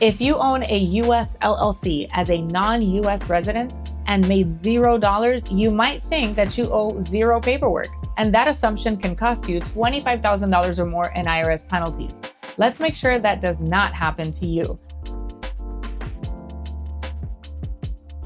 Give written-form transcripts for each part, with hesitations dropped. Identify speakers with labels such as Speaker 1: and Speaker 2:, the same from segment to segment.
Speaker 1: If you own a US LLC as a non-US resident and made $0, you might think that you owe zero paperwork, and that assumption can cost you $25,000 or more in IRS penalties. Let's make sure that does not happen to you.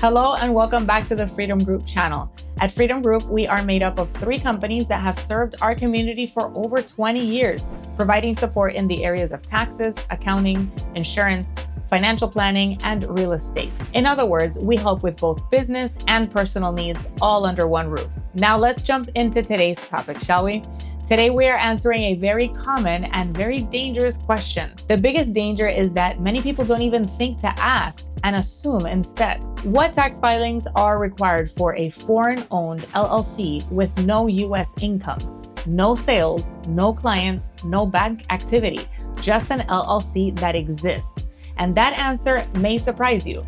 Speaker 1: Hello and welcome back to the Freedom Group channel. At Freedom Group, we are made up of 3 companies that have served our community for over 20 years, providing support in the areas of taxes, accounting, insurance, financial planning, and real estate. In other words, we help with both business and personal needs all under one roof. Now let's jump into today's topic, shall we? Today, we are answering a very common and very dangerous question. The biggest danger is that many people don't even think to ask and assume instead. What tax filings are required for a foreign-owned LLC with no U.S. income, no sales, no clients, no bank activity, just an LLC that exists? And that answer may surprise you.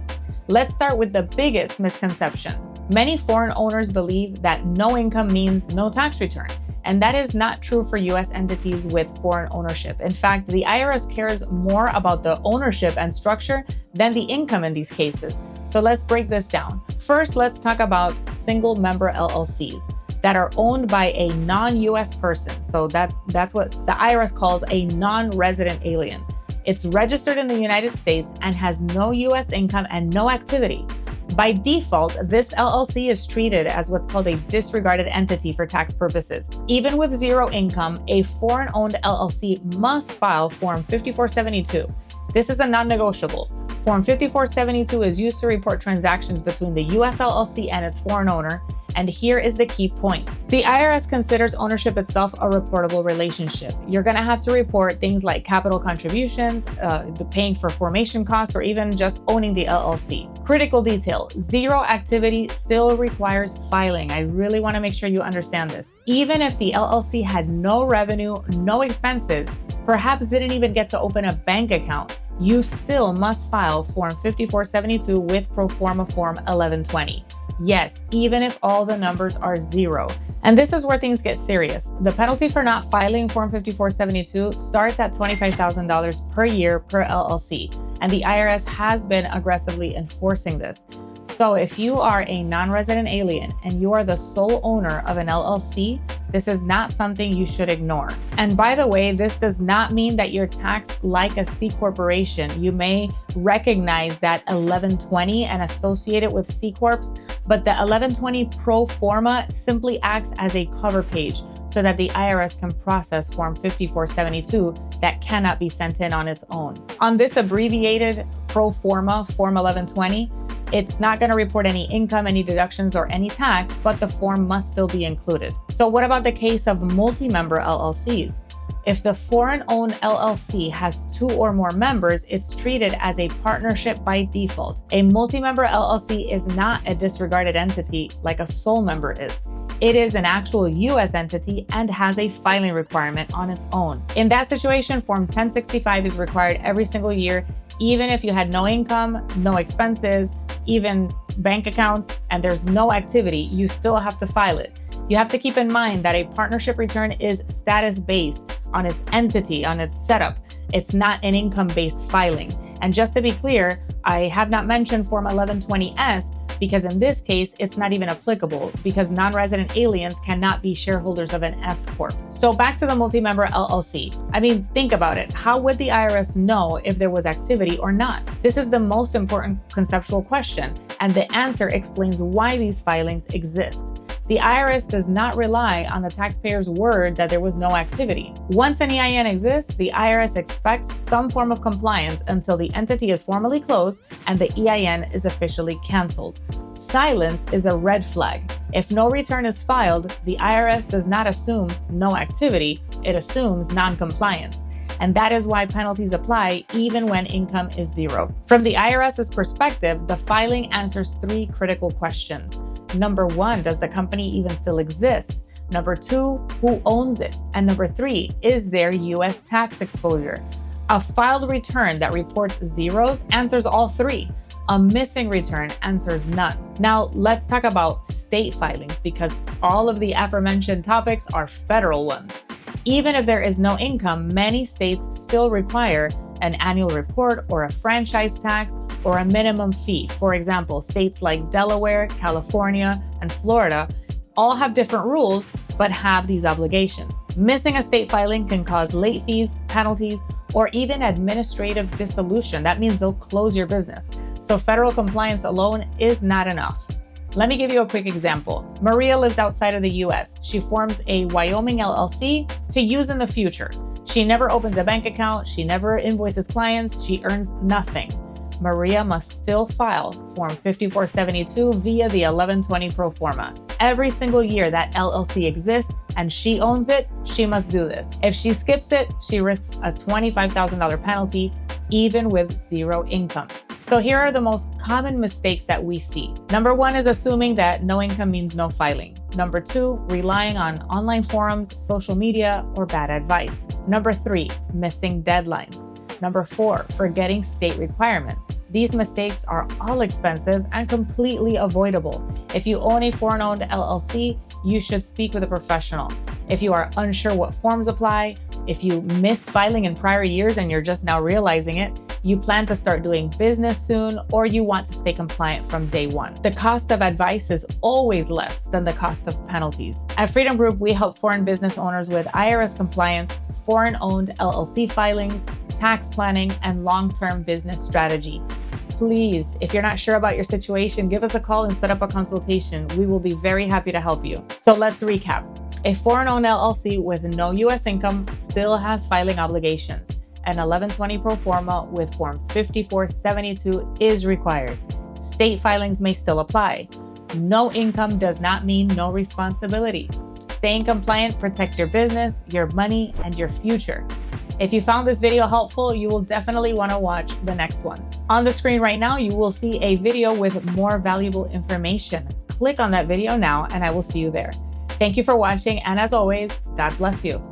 Speaker 1: Let's start with the biggest misconception. Many foreign owners believe that no income means no tax return. And that is not true for U.S. entities with foreign ownership. In fact, the IRS cares more about the ownership and structure than the income in these cases. So let's break this down. First, let's talk about single member LLCs that are owned by a non-U.S. person. So that's what the IRS calls a non-resident alien. It's registered in the United States and has no U.S. income and no activity. By default, this LLC is treated as what's called a disregarded entity for tax purposes. Even with zero income, a foreign-owned LLC must file Form 5472. This is a non-negotiable. Form 5472 is used to report transactions between the US LLC and its foreign owner, and here is the key point. The IRS considers ownership itself a reportable relationship. You're gonna have to report things like capital contributions, the paying for formation costs, or even just owning the LLC. Critical detail, zero activity still requires filing. I really wanna make sure you understand this. Even if the LLC had no revenue, no expenses, perhaps didn't even get to open a bank account, you still must file Form 5472 with pro forma Form 1120. Yes, even if all the numbers are zero. And this is where things get serious. The penalty for not filing Form 5472 starts at $25,000 per year per LLC, and the IRS has been aggressively enforcing this. So if you are a non-resident alien and you are the sole owner of an LLC, this is not something you should ignore. And by the way, this does not mean that you're taxed like a C corporation. You may recognize that 1120 and associate it with C corps, but the 1120 pro forma simply acts as a cover page so that the IRS can process Form 5472 that cannot be sent in on its own. On this abbreviated pro forma Form 1120, it's not going to report any income, any deductions, or any tax, but the form must still be included. So what about the case of multi-member LLCs? If the foreign-owned LLC has 2 or more members, it's treated as a partnership by default. A multi-member LLC is not a disregarded entity like a sole member is. It is an actual U.S. entity and has a filing requirement on its own. In that situation, Form 1065 is required every single year, even if you had no income, no expenses, even bank accounts, and there's no activity, you still have to file it. You have to keep in mind that a partnership return is status-based on its entity, on its setup. It's not an income-based filing. And just to be clear, I have not mentioned Form 1120S because in this case, it's not even applicable because non-resident aliens cannot be shareholders of an S Corp. So back to the multi-member LLC. I mean, think about it. How would the IRS know if there was activity or not? This is the most important conceptual question, and the answer explains why these filings exist. The IRS does not rely on the taxpayer's word that there was no activity. Once an EIN exists, the IRS expects some form of compliance until the entity is formally closed and the EIN is officially canceled. Silence is a red flag. If no return is filed, the IRS does not assume no activity, it assumes non-compliance. And that is why penalties apply even when income is zero. From the IRS's perspective, the filing answers 3 critical questions. Number 1, does the company even still exist? Number 2, who owns it? And number 3, is there U.S. tax exposure? A filed return that reports zeros answers all 3. A missing return answers none. Now, let's talk about state filings because all of the aforementioned topics are federal ones. Even if there is no income, many states still require an annual report or a franchise tax or a minimum fee. For example, states like Delaware, California, and Florida all have different rules, but have these obligations. Missing a state filing can cause late fees, penalties, or even administrative dissolution. That means they'll close your business. So federal compliance alone is not enough. Let me give you a quick example. Maria lives outside of the US. She forms a Wyoming LLC to use in the future. She never opens a bank account. She never invoices clients. She earns nothing. Maria must still file Form 5472 via the 1120 pro forma. Every single year that LLC exists and she owns it, she must do this. If she skips it, she risks a $25,000 penalty, even with zero income. So here are the most common mistakes that we see. Number one is assuming that no income means no filing. Number two, relying on online forums, social media, or bad advice. Number three, missing deadlines. Number four, forgetting state requirements. These mistakes are all expensive and completely avoidable. If you own a foreign-owned LLC, you should speak with a professional. If you are unsure what forms apply, if you missed filing in prior years and you're just now realizing it, you plan to start doing business soon, or you want to stay compliant from day one. The cost of advice is always less than the cost of penalties. At Freedom Group, we help foreign business owners with IRS compliance, foreign-owned LLC filings, tax planning, and long-term business strategy. Please, if you're not sure about your situation, give us a call and set up a consultation. We will be very happy to help you. So let's recap. A foreign-owned LLC with no U.S. income still has filing obligations. An 1120 pro forma with Form 5472 is required. State filings may still apply. No income does not mean no responsibility. Staying compliant protects your business, your money, and your future. If you found this video helpful, you will definitely want to watch the next one. On the screen right now, you will see a video with more valuable information. Click on that video now, and I will see you there. Thank you for watching, and as always, God bless you.